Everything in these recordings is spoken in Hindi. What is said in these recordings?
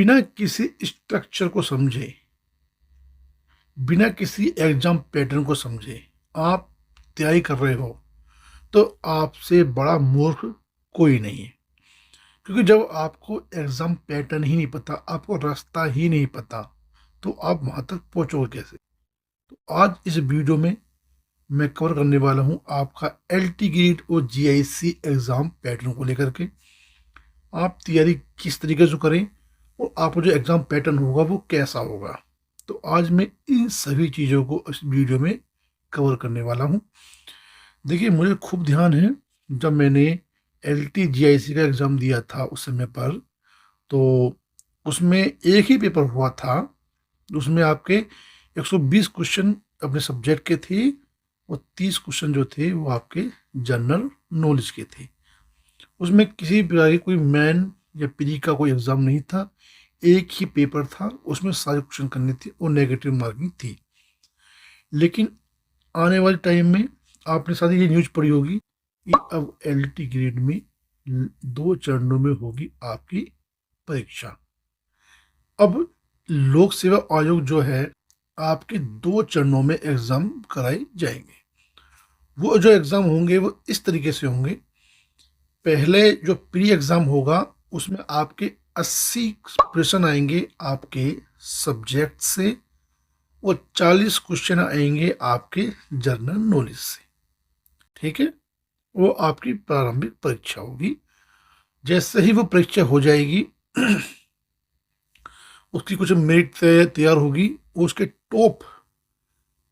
बिना किसी स्ट्रक्चर को समझे, बिना किसी एग्जाम पैटर्न को समझे आप तैयारी कर रहे हो तो आपसे बड़ा मूर्ख कोई नहीं है। क्योंकि जब आपको एग्जाम पैटर्न ही नहीं पता, आपको रास्ता ही नहीं पता, तो आप वहां तक पहुंचोगे कैसे? तो आज इस वीडियो में मैं कवर करने वाला हूं आपका एलटी ग्रेड और जीआईसी एग्जाम पैटर्न को लेकर के। आप तैयारी किस तरीके से करें और आपका जो एग्जाम पैटर्न होगा वो कैसा होगा। तो आज मैं इन सभी चीज़ों को इस वीडियो में कवर करने वाला हूं। देखिए, मुझे खूब ध्यान है जब मैंने एलटी जीआईसी का एग्ज़ाम दिया था उस समय पर, तो उसमें एक ही पेपर हुआ था। उसमें आपके 120 क्वेश्चन अपने सब्जेक्ट के थे और 30 क्वेश्चन जो थे वो आपके जनरल नॉलेज के थे। उसमें किसी प्रकार की कोई मैन या प्री का कोई एग्ज़ाम नहीं था, एक ही पेपर था, उसमें सारे क्वेश्चन करने थे और नेगेटिव मार्किंग थी। लेकिन आने वाले टाइम में आपने साथ ये न्यूज़ पढ़ी होगी कि अब एलटी ग्रेड में 2 चरणों में होगी आपकी परीक्षा। अब लोक सेवा आयोग जो है आपके 2 चरणों में एग्ज़ाम कराए जाएंगे। वो जो एग्ज़ाम होंगे वो इस तरीके से होंगे। पहले जो प्री एग्ज़ाम होगा उसमें आपके 80 प्रश्न आएंगे आपके सब्जेक्ट से और 40 क्वेश्चन आएंगे आपके जनरल नॉलेज से। ठीक है, वो आपकी प्रारंभिक परीक्षा होगी। जैसे ही वो परीक्षा हो जाएगी उसकी कुछ मेरिट तैयार होगी, उसके टॉप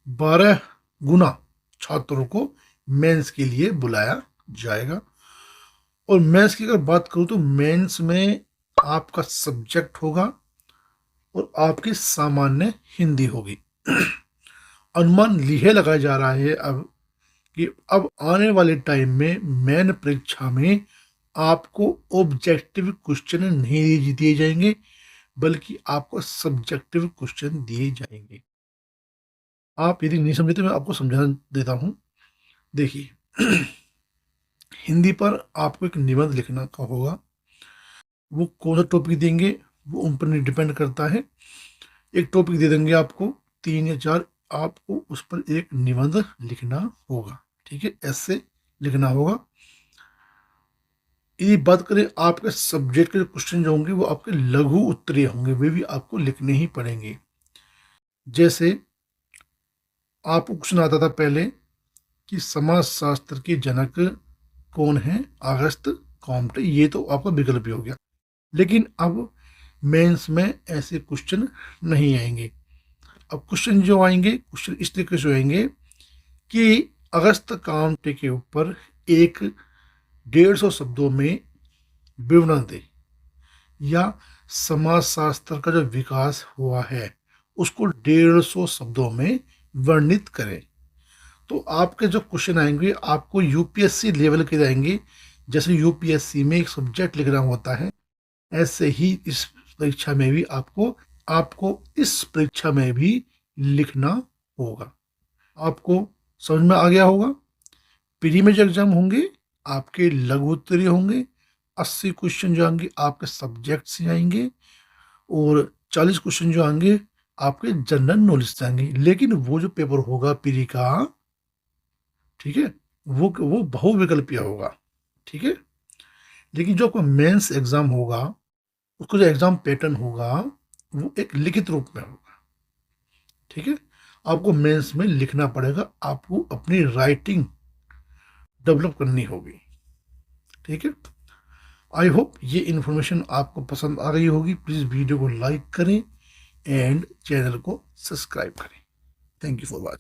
12 गुना छात्रों को मेंस के लिए बुलाया जाएगा। और मेंस की अगर बात करूं तो मेंस में आपका सब्जेक्ट होगा और आपकी सामान्य हिंदी होगी। अनुमान यह लगाया जा रहा है अब कि अब आने वाले टाइम में मेन परीक्षा में आपको ऑब्जेक्टिव क्वेश्चन नहीं दिए जाएंगे, बल्कि आपको सब्जेक्टिव क्वेश्चन दिए जाएंगे। आप यदि नहीं समझे तो मैं आपको समझा देता हूं। देखिए, हिंदी पर आपको एक निबंध लिखना का होगा। वो कौन सा टॉपिक देंगे वो उन पर डिपेंड करता है। एक टॉपिक दे देंगे आपको 3 या 4, आपको उस पर एक निबंध लिखना होगा। ठीक है, ऐसे लिखना होगा। यदि बात करें आपके सब्जेक्ट के जो क्वेश्चन जो होंगे वो आपके लघु उत्तरीय होंगे, वे भी आपको लिखने ही पड़ेंगे। जैसे आपको क्वेश्चन आता था पहले कि समाज शास्त्र के जनक कौन है, अगस्त कॉम्टे, ये तो आपका विकल्प ही हो गया। लेकिन अब मेंस में ऐसे क्वेश्चन नहीं आएंगे। अब क्वेश्चन जो आएंगे, क्वेश्चन इस तरीके से आएंगे कि अगस्त कॉम्टे के ऊपर एक 150 शब्दों में विवरण दे, या समाजशास्त्र का जो विकास हुआ है उसको 150 शब्दों में वर्णित करें। तो आपके जो क्वेश्चन आएंगे आपको यूपीएससी लेवल के आएंगे। जैसे यूपीएससी में एक सब्जेक्ट लिखना होता है, ऐसे ही इस परीक्षा में भी आपको इस परीक्षा में भी लिखना होगा। आपको समझ में आ गया होगा। प्री में जो एग्जाम होंगे आपके लघु उत्तरीय होंगे, 80 क्वेश्चन जो आएंगे आपके सब्जेक्ट से आएंगे और 40 क्वेश्चन जो आएंगे आपके जनरल नॉलेज से आएंगे। लेकिन वो जो पेपर होगा प्री का, ठीक है, वो बहुविकल्पीय होगा। ठीक है, लेकिन जो आपका मेंस एग्जाम होगा उसका जो एग्जाम पैटर्न होगा वो एक लिखित रूप में होगा। ठीक है, आपको मेंस में लिखना पड़ेगा, आपको अपनी राइटिंग डेवलप करनी होगी। ठीक है, आई होप ये इन्फॉर्मेशन आपको पसंद आ गई होगी। प्लीज़ वीडियो को लाइक करें एंड चैनल को सब्सक्राइब करें। Thank you for watching.